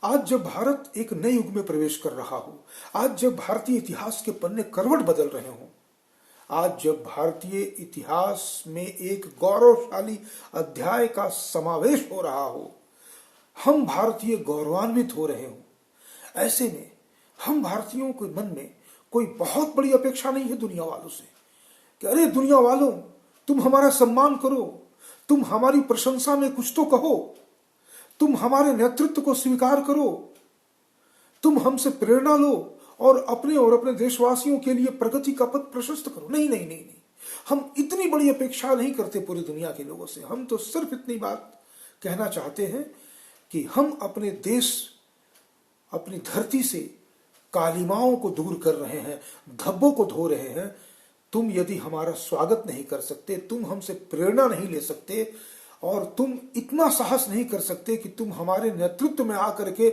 आज जब भारत एक नए युग में प्रवेश कर रहा हो, आज जब भारतीय इतिहास के पन्ने करवट बदल रहे हों, आज जब भारतीय इतिहास में एक गौरवशाली अध्याय का समावेश हो रहा हो, हम भारतीय गौरवान्वित हो रहे हों, ऐसे में हम भारतीयों के मन में कोई बहुत बड़ी अपेक्षा नहीं है दुनिया वालों से कि अरे दुनिया वालों, तुम हमारा सम्मान करो, तुम हमारी प्रशंसा में कुछ तो कहो, तुम हमारे नेतृत्व को स्वीकार करो, तुम हमसे प्रेरणा लो और अपने देशवासियों के लिए प्रगति का पथ प्रशस्त करो। नहीं नहीं नहीं नहीं, हम इतनी बड़ी अपेक्षा नहीं करते पूरी दुनिया के लोगों से। हम तो सिर्फ इतनी बात कहना चाहते हैं कि हम अपने देश, अपनी धरती से कालिमाओं को दूर कर रहे हैं, धब्बों को धो रहे हैं। तुम यदि हमारा स्वागत नहीं कर सकते, तुम हमसे प्रेरणा नहीं ले सकते और तुम इतना साहस नहीं कर सकते कि तुम हमारे नेतृत्व में आकर के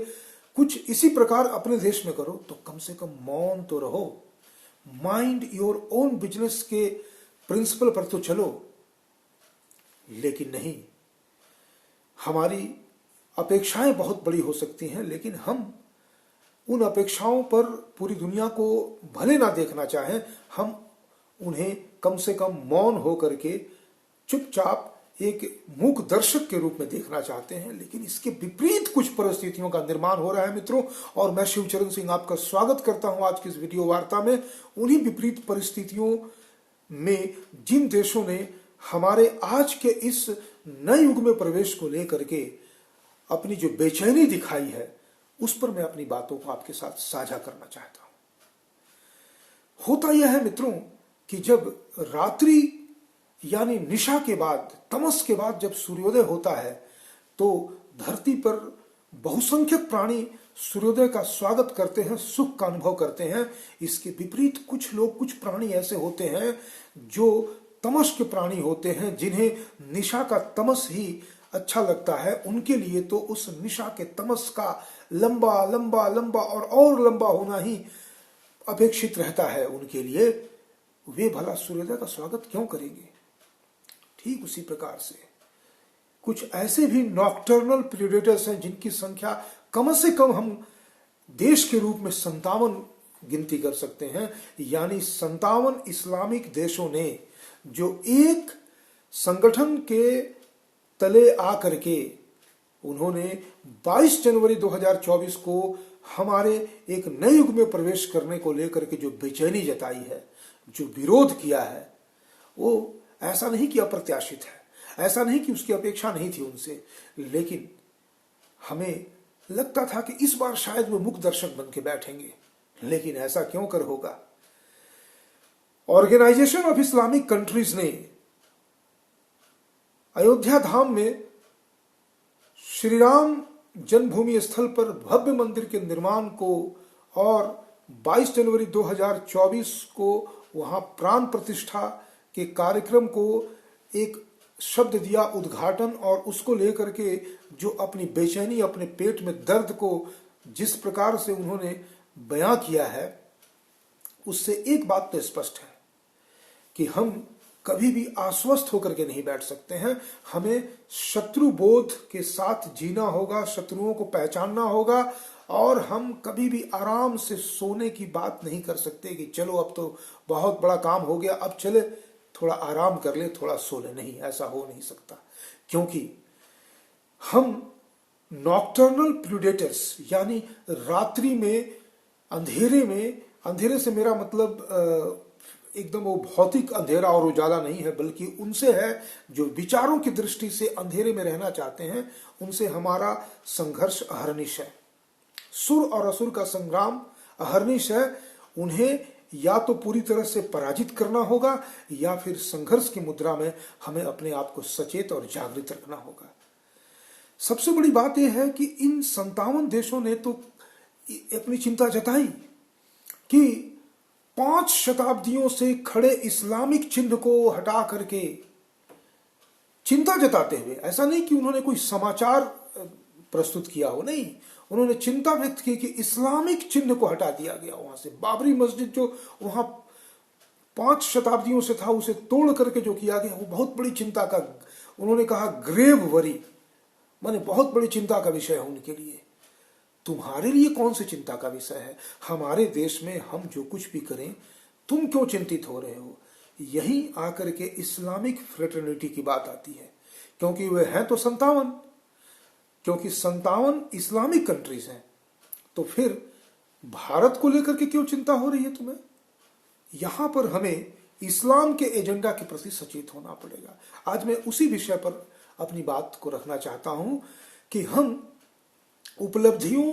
कुछ इसी प्रकार अपने देश में करो, तो कम से कम मौन तो रहो। माइंड योर ओन बिजनेस के प्रिंसिपल पर तो चलो। लेकिन नहीं, हमारी अपेक्षाएं बहुत बड़ी हो सकती हैं, लेकिन हम उन अपेक्षाओं पर पूरी दुनिया को भले ना देखना चाहें, हम उन्हें कम से कम मौन होकर के चुपचाप एक मूक दर्शक के रूप में देखना चाहते हैं। लेकिन इसके विपरीत कुछ परिस्थितियों का निर्माण हो रहा है मित्रों, और मैं शिवचरण सिंह आपका स्वागत करता हूं आज की इस वीडियो वार्ता में। उन्हीं विपरीत परिस्थितियों में जिन देशों ने हमारे आज के इस नए युग में प्रवेश को लेकर के अपनी जो बेचैनी दिखाई है, उस पर मैं अपनी बातों को आपके साथ साझा करना चाहता हूं। होता यह है मित्रों कि जब रात्रि यानी निशा के बाद, तमस के बाद जब सूर्योदय होता है, तो धरती पर बहुसंख्यक प्राणी सूर्योदय का स्वागत करते हैं, सुख का अनुभव करते हैं। इसके विपरीत कुछ लोग, कुछ प्राणी ऐसे होते हैं जो तमस के प्राणी होते हैं, जिन्हें निशा का तमस ही अच्छा लगता है। उनके लिए तो उस निशा के तमस का लंबा लंबा लंबा और लंबा होना ही अपेक्षित रहता है उनके लिए। वे भला सूर्योदय का स्वागत क्यों करेंगे? ठीक उसी प्रकार से कुछ ऐसे भी नॉक्टर्नल प्रेडेटर्स हैं जिनकी संख्या कम से कम हम देश के रूप में 57 गिनती कर सकते हैं। यानी 57 इस्लामिक देशों ने जो एक संगठन के तले आकर के उन्होंने 22 जनवरी 2024 को हमारे एक नए युग में प्रवेश करने को लेकर के जो बेचैनी जताई है, जो विरोध किया है, वो ऐसा नहीं कि अप्रत्याशित है, ऐसा नहीं कि उसकी अपेक्षा नहीं थी उनसे, लेकिन हमें लगता था कि इस बार शायद वो मुख दर्शक बन के बैठेंगे। लेकिन ऐसा क्यों कर होगा? ऑर्गेनाइजेशन ऑफ इस्लामिक कंट्रीज ने अयोध्या धाम में श्री राम जन्मभूमि स्थल पर भव्य मंदिर के निर्माण को और 22 जनवरी 2024 को वहां प्राण प्रतिष्ठा के कार्यक्रम को एक शब्द दिया उद्घाटन, और उसको लेकर के जो अपनी बेचैनी, अपने पेट में दर्द को जिस प्रकार से उन्होंने बयां किया है, उससे एक बात तो स्पष्ट है कि हम कभी भी आश्वस्त होकर के नहीं बैठ सकते हैं। हमें शत्रु बोध के साथ जीना होगा, शत्रुओं को पहचानना होगा, और हम कभी भी आराम से सोने की बात नहीं कर सकते कि चलो अब तो बहुत बड़ा काम हो गया, अब चले थोड़ा आराम कर ले, थोड़ा सो ले। नहीं, ऐसा हो नहीं सकता, क्योंकि हम नॉक्टर्नल प्रेडेटर्स यानी रात्रि में, अंधेरे से मेरा मतलब एकदम वो भौतिक अंधेरा और उजाला नहीं है, बल्कि उनसे है जो विचारों की दृष्टि से अंधेरे में रहना चाहते हैं। उनसे हमारा संघर्ष अहर्निश है। सुर और असुर का संग्राम अहर्निश है। उन्हें या तो पूरी तरह से पराजित करना होगा, या फिर संघर्ष की मुद्रा में हमें अपने आप को सचेत और जागृत रखना होगा। सबसे बड़ी बात यह है कि इन 57 देशों ने तो अपनी चिंता जताई कि 5 शताब्दियों से खड़े इस्लामिक चिन्ह को हटा करके, चिंता जताते हुए, ऐसा नहीं कि उन्होंने कोई समाचार प्रस्तुत किया हो, नहीं, उन्होंने चिंता व्यक्त की कि इस्लामिक चिन्ह को हटा दिया गया वहां से। बाबरी मस्जिद जो वहां 5 शताब्दियों से था, उसे तोड़ करके जो किया गया, वो बहुत बड़ी चिंता का, उन्होंने कहा ग्रेव वरी, माने बहुत बड़ी चिंता का विषय है उनके लिए। तुम्हारे लिए कौन सी चिंता का विषय है? हमारे देश में हम जो कुछ भी करें, तुम क्यों चिंतित हो रहे हो? यही आकर के इस्लामिक फ्रेटर्निटी की बात आती है, क्योंकि वे हैं तो 57, क्योंकि 57 इस्लामिक कंट्रीज हैं, तो फिर भारत को लेकर के क्यों चिंता हो रही है तुम्हें? यहां पर हमें इस्लाम के एजेंडा के प्रति सचेत होना पड़ेगा। आज मैं उसी विषय पर अपनी बात को रखना चाहता हूं कि हम उपलब्धियों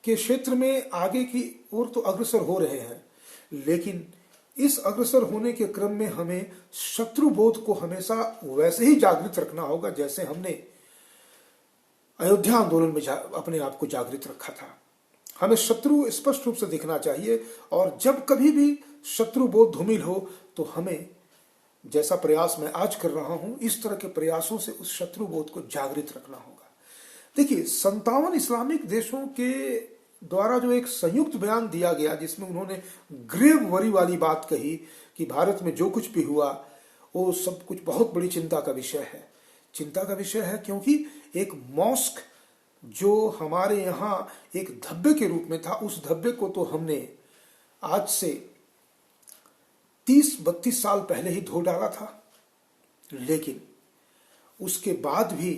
के क्षेत्र में आगे की ओर तो अग्रसर हो रहे हैं, लेकिन इस अग्रसर होने के क्रम में हमें शत्रुबोध को हमेशा वैसे ही जागृत रखना होगा जैसे हमने अयोध्या आंदोलन में अपने आप को जागृत रखा था। हमें शत्रु स्पष्ट रूप से दिखना चाहिए, और जब कभी भी शत्रुबोध धूमिल हो तो हमें, जैसा प्रयास मैं आज कर रहा हूं, इस तरह के प्रयासों से उस शत्रुबोध को जागृत रखना होगा। देखिए, 57 इस्लामिक देशों के द्वारा जो एक संयुक्त बयान दिया गया, जिसमें उन्होंने ग्रेव वरी वाली बात कही कि भारत में जो कुछ भी हुआ वो सब कुछ बहुत बड़ी चिंता का विषय है। चिंता का विषय है क्योंकि एक मॉस्क जो हमारे यहाँ एक धब्बे के रूप में था, उस धब्बे को तो हमने आज से 30-32 साल पहले ही धो डाला था, लेकिन उसके बाद भी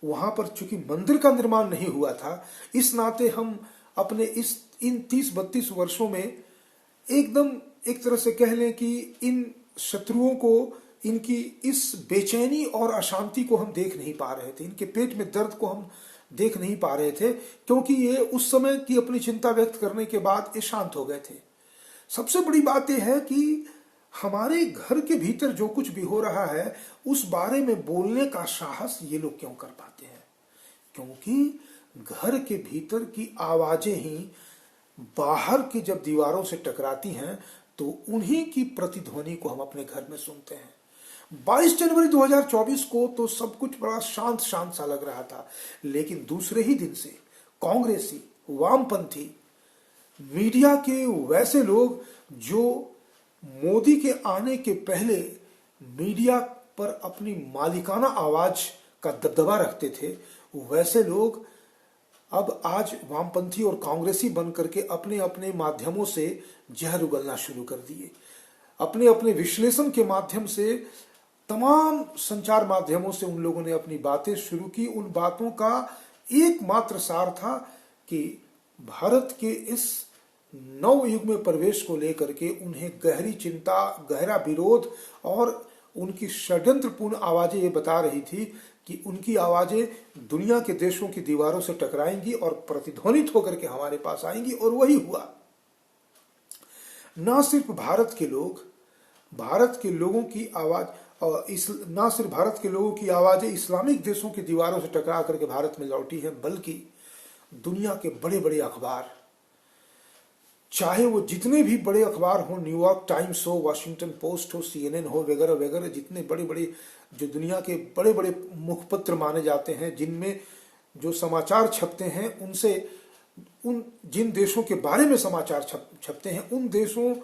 वहां पर चूंकि मंदिर का निर्माण नहीं हुआ था, इस नाते हम अपने इन 30-32 वर्षों में एकदम एक तरह से कह लें कि इन शत्रुओं को, इनकी इस बेचैनी और अशांति को हम देख नहीं पा रहे थे, इनके पेट में दर्द को हम देख नहीं पा रहे थे, क्योंकि ये उस समय की अपनी चिंता व्यक्त करने के बाद ये शांत हो गए थे। सबसे बड़ी बात यह है कि हमारे घर के भीतर जो कुछ भी हो रहा है उस बारे में बोलने का साहस ये लोग क्यों कर पाते हैं? क्योंकि घर के भीतर की आवाजें ही बाहर की जब दीवारों से टकराती हैं तो उन्हीं की प्रतिध्वनि को हम अपने घर में सुनते हैं। 22 जनवरी 2024 को तो सब कुछ बड़ा शांत शांत सा लग रहा था, लेकिन दूसरे ही दिन से कांग्रेसी, वामपंथी, मीडिया के वैसे लोग जो मोदी के आने के पहले मीडिया पर अपनी मालिकाना आवाज का दबदबा रखते थे, वैसे लोग अब आज वामपंथी और कांग्रेसी बन करके अपने अपने माध्यमों से जहर उगलना शुरू कर दिए। अपने अपने विश्लेषण के माध्यम से, तमाम संचार माध्यमों से उन लोगों ने अपनी बातें शुरू की। उन बातों का एकमात्र सार था कि भारत के इस नव युग में प्रवेश को लेकर के उन्हें गहरी चिंता, गहरा विरोध, और उनकी षड्यंत्रपूर्ण आवाजें ये बता रही थी कि उनकी आवाजें दुनिया के देशों की दीवारों से टकराएंगी और प्रतिध्वनित होकर के हमारे पास आएंगी, और वही हुआ। ना सिर्फ भारत के लोग, भारत के लोगों की आवाज, ना सिर्फ भारत के लोगों की आवाजें इस्लामिक देशों की दीवारों से टकरा करके भारत में लौटी है, बल्कि दुनिया के बड़े बड़े अखबार, चाहे वो जितने भी बड़े अखबार हो, न्यूयॉर्क टाइम्स हो, वॉशिंगटन पोस्ट हो, CNN हो, वगैरह वगैरह, जितने बड़े बड़े जो दुनिया के बड़े बड़े मुखपत्र माने जाते हैं, जिनमें जो समाचार छपते हैं, उनसे उन जिन देशों के बारे में समाचार छपते हैं, उन देशों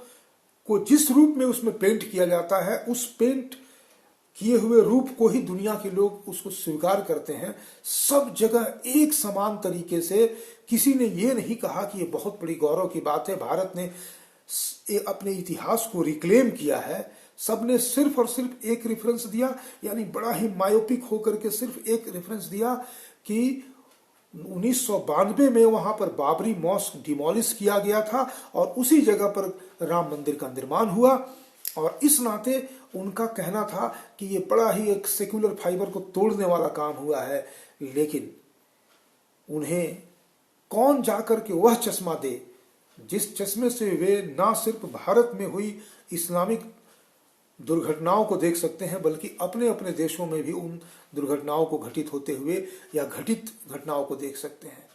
को जिस रूप में उसमें पेंट किया जाता है, उस पेंट किए हुए रूप को ही दुनिया के लोग उसको स्वीकार करते हैं। सब जगह एक समान तरीके से, किसी ने ये नहीं कहा कि ये बहुत बड़ी गौरव की बात है, भारत ने अपने इतिहास को रिक्लेम किया है। सबने सिर्फ और सिर्फ एक रेफरेंस दिया, यानी बड़ा ही मायोपिक होकर के सिर्फ एक रेफरेंस दिया कि 1992 में वहां पर बाबरी मॉस्क डिमोलिश किया गया था और उसी जगह पर राम मंदिर का निर्माण हुआ, और इस नाते उनका कहना था कि ये बड़ा ही एक सेक्युलर फाइबर को तोड़ने वाला काम हुआ है। लेकिन उन्हें कौन जाकर के वह चश्मा दे जिस चश्मे से वे ना सिर्फ भारत में हुई इस्लामिक दुर्घटनाओं को देख सकते हैं, बल्कि अपने अपने देशों में भी उन दुर्घटनाओं को घटित होते हुए या घटित घटनाओं को देख सकते हैं।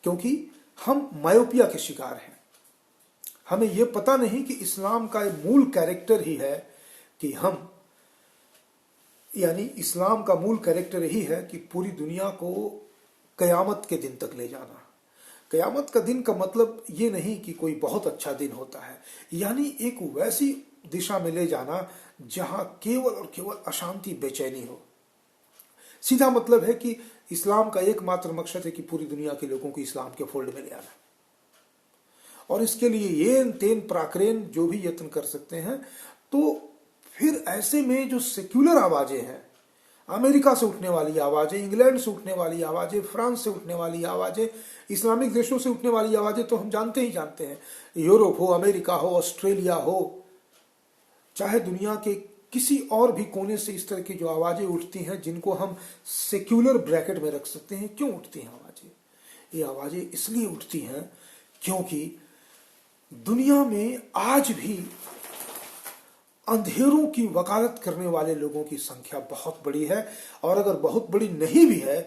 क्योंकि हम मायोपिया के शिकार हैं। हमें यह पता नहीं कि इस्लाम का मूल कैरेक्टर ही है कि हम, यानी इस्लाम का मूल कैरेक्टर यही है कि पूरी दुनिया को कयामत के दिन तक ले जाना। कयामत का दिन का मतलब ये नहीं कि कोई बहुत अच्छा दिन होता है, यानी एक वैसी दिशा में ले जाना जहां केवल और केवल अशांति, बेचैनी हो। सीधा मतलब है कि इस्लाम का एकमात्र मकसद है कि पूरी दुनिया के लोगों को इस्लाम के फोल्ड में ले आना, और इसके लिए ये तेन प्राक्रेन जो भी यत्न कर सकते हैं। तो फिर ऐसे में जो सेक्युलर आवाजें हैं, अमेरिका से उठने वाली आवाजें, इंग्लैंड से उठने वाली आवाजें, फ्रांस से उठने वाली आवाजें, इस्लामिक देशों से उठने वाली आवाजें तो हम जानते ही जानते हैं, यूरोप हो, अमेरिका हो, ऑस्ट्रेलिया हो, चाहे दुनिया के किसी और भी कोने से इस तरह की जो आवाजें उठती हैं जिनको हम सेक्युलर ब्रैकेट में रख सकते हैं। क्यों उठती हैं आवाजें? ये आवाजें इसलिए उठती हैं क्योंकि दुनिया में आज भी अंधेरों की वकालत करने वाले लोगों की संख्या बहुत बड़ी है, और अगर बहुत बड़ी नहीं भी है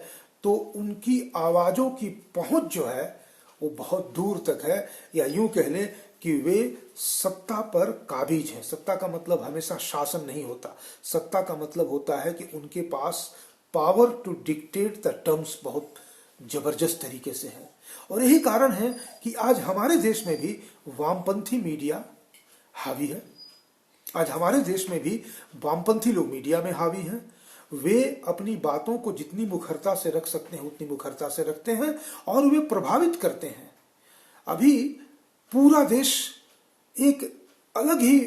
तो उनकी आवाजों की पहुंच जो है वो बहुत दूर तक है, या यूं कह लें कि वे सत्ता पर काबिज हैं। सत्ता का मतलब हमेशा शासन नहीं होता, सत्ता का मतलब होता है कि उनके पास power to dictate the terms बहुत जबरदस्त तरीके से है। और यही कारण है कि आज हमारे देश में भी वामपंथी मीडिया हावी है, आज हमारे देश में भी वामपंथी लोग मीडिया में हावी हैं। वे अपनी बातों को जितनी मुखरता से रख सकते हैं उतनी मुखरता से रखते हैं, और वे प्रभावित करते हैं। अभी पूरा देश एक अलग ही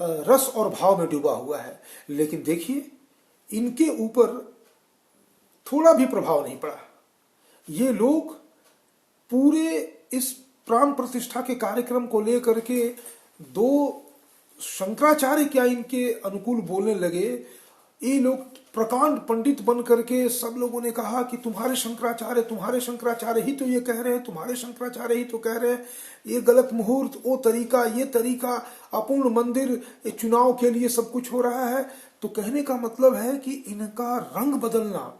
रस और भाव में डूबा हुआ है, लेकिन देखिए इनके ऊपर थोड़ा भी प्रभाव नहीं पड़ा। ये लोग पूरे इस प्राण प्रतिष्ठा के कार्यक्रम को लेकर के दो शंकराचार्य क्या इनके अनुकूल बोलने लगे। ये लोग प्रकांड पंडित बन करके सब लोगों ने कहा कि तुम्हारे शंकराचार्य ही तो ये कह रहे हैं, तुम्हारे शंकराचार्य ही तो कह रहे हैं, ये गलत मुहूर्त, वो तरीका, ये तरीका, अपूर्ण मंदिर, चुनाव के लिए सब कुछ हो रहा है। तो कहने का मतलब है कि इनका रंग बदलना,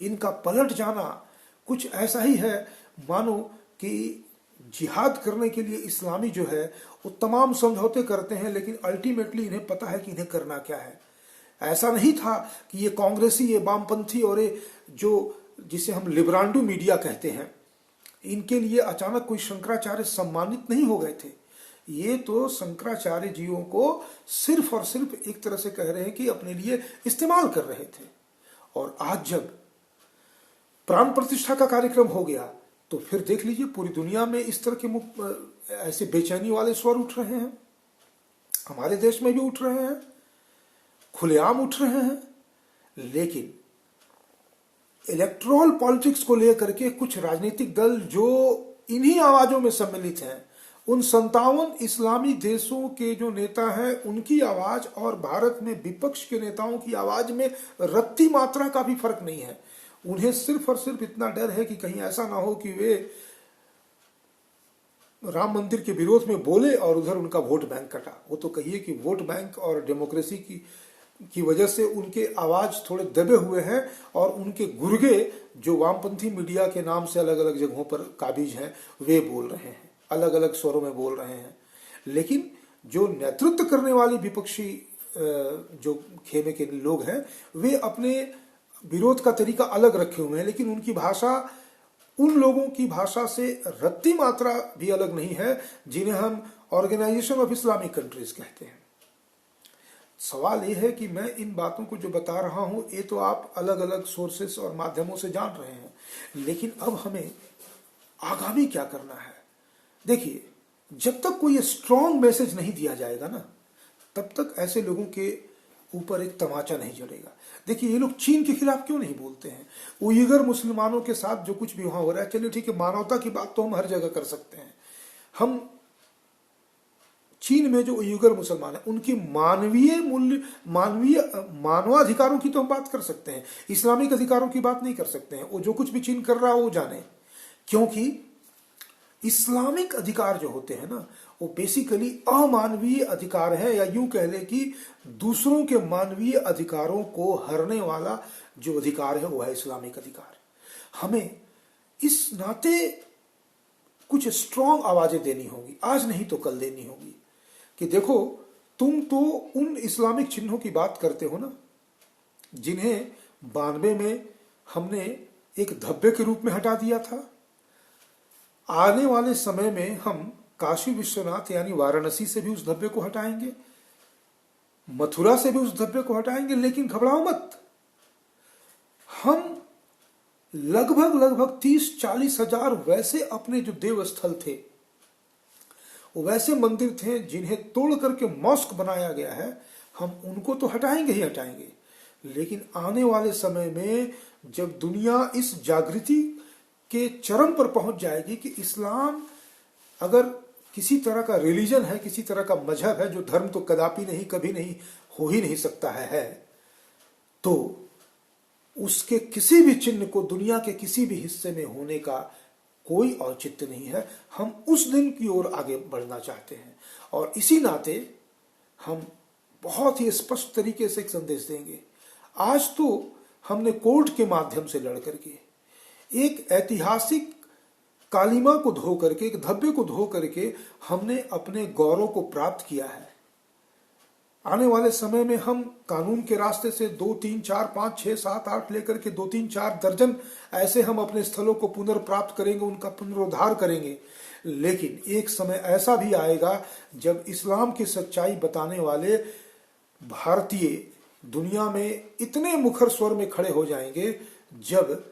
इनका पलट जाना कुछ ऐसा ही है मानो कि जिहाद करने के लिए इस्लामी जो है वो तमाम समझौते करते हैं, लेकिन अल्टीमेटली इन्हें पता है कि इन्हें करना क्या है। ऐसा नहीं था कि ये कांग्रेसी, ये वामपंथी और ये जो जिसे हम लिबरांडो मीडिया कहते हैं, इनके लिए अचानक कोई शंकराचार्य सम्मानित नहीं हो गए थे। ये तो शंकराचार्य जीवों को सिर्फ और सिर्फ एक तरह से कह रहे हैं कि अपने लिए इस्तेमाल कर रहे थे। और आज जब प्राण प्रतिष्ठा का कार्यक्रम हो गया तो फिर देख लीजिए पूरी दुनिया में इस तरह के ऐसे बेचैनी वाले स्वर उठ रहे हैं। हमारे देश में भी उठ रहे हैं, खुलेआम उठ रहे हैं। लेकिन इलेक्टोरल पॉलिटिक्स को लेकर के कुछ राजनीतिक दल जो इन्हीं आवाजों में सम्मिलित हैं, उन 57 इस्लामी देशों के जो नेता हैं उनकी आवाज और भारत में विपक्ष के नेताओं की आवाज में रत्ती मात्रा का भी फर्क नहीं है। उन्हें सिर्फ और सिर्फ इतना डर है कि कहीं ऐसा ना हो कि वे राम मंदिर के विरोध में बोले और उधर उनका वोट बैंक कटा। वो तो कहिए कि वोट बैंक और डेमोक्रेसी की वजह से उनके आवाज थोड़े दबे हुए हैं, और उनके गुर्गे जो वामपंथी मीडिया के नाम से अलग अलग जगहों पर काबिज हैं वे बोल रहे हैं, अलग अलग स्वरों में बोल रहे हैं। लेकिन जो नेतृत्व करने वाली विपक्षी जो खेमे के लोग हैं वे अपने विरोध का तरीका अलग रखे हुए हैं, लेकिन उनकी भाषा उन लोगों की भाषा से रत्ती मात्रा भी अलग नहीं है जिन्हें हम ऑर्गेनाइजेशन ऑफ इस्लामिक कंट्रीज कहते हैं। सवाल यह है कि मैं इन बातों को जो बता रहा हूं ये तो आप अलग अलग सोर्सेस और माध्यमों से जान रहे हैं, लेकिन अब हमें आगामी क्या करना है। देखिए, जब तक कोई स्ट्रॉन्ग मैसेज नहीं दिया जाएगा ना, तब तक ऐसे लोगों के ऊपर एक तमाचा नहीं जड़ेगा। देखिए, ये लोग चीन के खिलाफ क्यों नहीं बोलते हैं? उइगर मुसलमानों के साथ जो कुछ भी वहां हो रहा है, चलिए ठीक है, मानवता की बात तो हम हर जगह कर सकते हैं। हम चीन में जो उइगर मुसलमान है उनकी मानवीय मूल्य, मानवाधिकारों की तो हम बात कर सकते हैं, इस्लामिक अधिकारों की बात नहीं कर सकते हैं। वो जो कुछ भी चीन कर रहा है वो जाने, क्योंकि इस्लामिक अधिकार जो होते हैं ना वो बेसिकली अमानवीय अधिकार है, या यूं कह ले कि दूसरों के मानवीय अधिकारों को हरने वाला जो अधिकार है वो है इस्लामिक अधिकार। हमें इस नाते कुछ स्ट्रॉन्ग आवाजें देनी होगी, आज नहीं तो कल देनी होगी कि देखो, तुम तो उन इस्लामिक चिन्हों की बात करते हो ना जिन्हें 92 में हमने एक धब्बे के रूप में हटा दिया था। आने वाले समय में हम काशी विश्वनाथ यानी वाराणसी से भी उस धब्बे को हटाएंगे, मथुरा से भी उस धब्बे को हटाएंगे। लेकिन घबराओ मत, हम लगभग लगभग 30-40 हजार वैसे अपने जो देव स्थल थे, वो वैसे मंदिर थे जिन्हें तोड़ करके मॉस्क बनाया गया है, हम उनको तो हटाएंगे ही हटाएंगे। लेकिन आने वाले समय में जब दुनिया इस जागृति के चरम पर पहुंच जाएगी कि इस्लाम अगर किसी तरह का रिलीजन है, किसी तरह का मजहब है, जो धर्म तो कदापि नहीं, कभी नहीं हो ही नहीं सकता है, तो उसके किसी भी चिन्ह को दुनिया के किसी भी हिस्से में होने का कोई औचित्य नहीं है। हम उस दिन की ओर आगे बढ़ना चाहते हैं और इसी नाते हम बहुत ही स्पष्ट तरीके से एक संदेश देंगे। आज तो हमने कोर्ट के माध्यम से लड़ करके एक ऐतिहासिक कालिमा को धो करके, एक धब्बे को धो करके हमने अपने गौरव को प्राप्त किया है। आने वाले समय में हम कानून के रास्ते से 2, 3, 4, 5, 6, 7, 8 लेकर के 2, 3, 4 दर्जन ऐसे हम अपने स्थलों को पुनर्प्राप्त करेंगे, उनका पुनरुद्धार करेंगे। लेकिन एक समय ऐसा भी आएगा जब इस्लाम की सच्चाई बताने वाले भारतीय दुनिया में इतने मुखर स्वर में खड़े हो जाएंगे, जब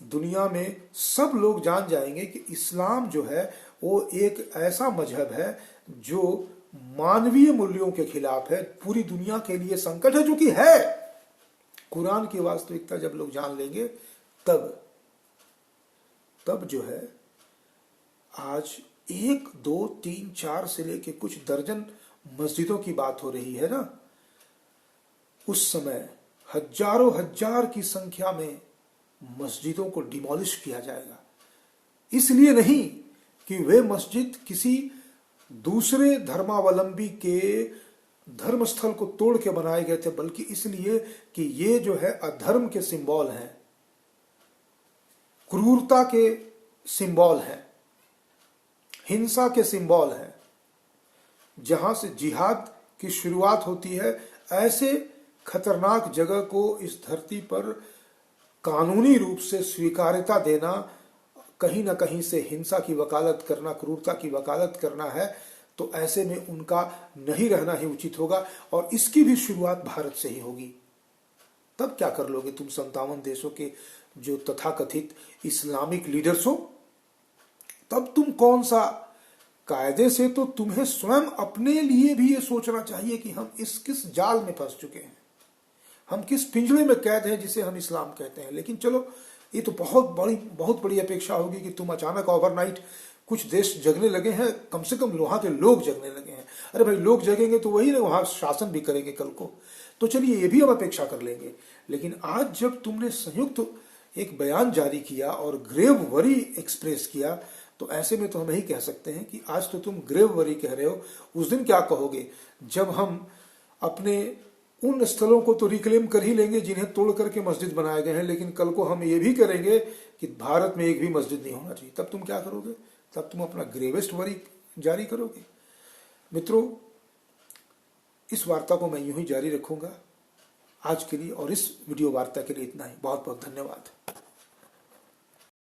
दुनिया में सब लोग जान जाएंगे कि इस्लाम जो है वो एक ऐसा मजहब है जो मानवीय मूल्यों के खिलाफ है, पूरी दुनिया के लिए संकट है, जो कि है। कुरान की वास्तविकता जब लोग जान लेंगे तब जो है आज 1, 2, 3, 4 से लेके कुछ दर्जन मस्जिदों की बात हो रही है ना, उस समय हजारों हजार की संख्या में मस्जिदों को डिमोलिश किया जाएगा। इसलिए नहीं कि वे मस्जिद किसी दूसरे धर्मावलंबी के धर्मस्थल को तोड़ के बनाए गए थे, बल्कि इसलिए कि ये जो है अधर्म के सिंबल हैं, क्रूरता के सिंबल हैं, हिंसा के सिंबल हैं। जहां से जिहाद की शुरुआत होती है, ऐसे खतरनाक जगह को इस धरती पर कानूनी रूप से स्वीकार्यता देना, कहीं ना कहीं से हिंसा की वकालत करना, क्रूरता की वकालत करना है, तो ऐसे में उनका नहीं रहना ही उचित होगा। और इसकी भी शुरुआत भारत से ही होगी। तब क्या कर लोगे तुम 57 देशों के जो तथाकथित इस्लामिक लीडर्स हो? तब तुम कौन सा कायदे से, तो तुम्हें स्वयं अपने लिए भी ये सोचना चाहिए कि हम किस जाल में फंस चुके हैं, हम किस पिंजरे में कैद हैं जिसे हम इस्लाम कहते हैं। लेकिन चलो, ये तो बहुत बड़ी अपेक्षा होगी कि तुम अचानक ओवरनाइट कुछ देश जगने लगे हैं, कम से कम वहां के लोग जगने लगे हैं। अरे भाई, लोग जगेंगे तो वही ना वहां शासन भी करेंगे कल को। तो चलिए, ये भी हम अपेक्षा कर लेंगे। लेकिन आज जब तुमने संयुक्त एक बयान जारी किया और ग्रेव वरी एक्सप्रेस किया, तो ऐसे में तो हम यही कह सकते हैं कि आज तो तुम ग्रेव वरी कह रहे हो। उस दिन क्या कहोगे जब हम अपने उन स्थलों को तो रिक्लेम कर ही लेंगे जिन्हें तोड़ करके मस्जिद बनाए गए हैं, लेकिन कल को हम ये भी करेंगे कि भारत में एक भी मस्जिद नहीं होना चाहिए। तब तुम क्या करोगे? तब तुम अपना ग्रेवेस्ट वरी जारी करोगे। मित्रों, इस वार्ता को मैं यूं ही जारी रखूंगा आज के लिए, और इस वीडियो वार्ता के लिए इतना ही। बहुत बहुत धन्यवाद।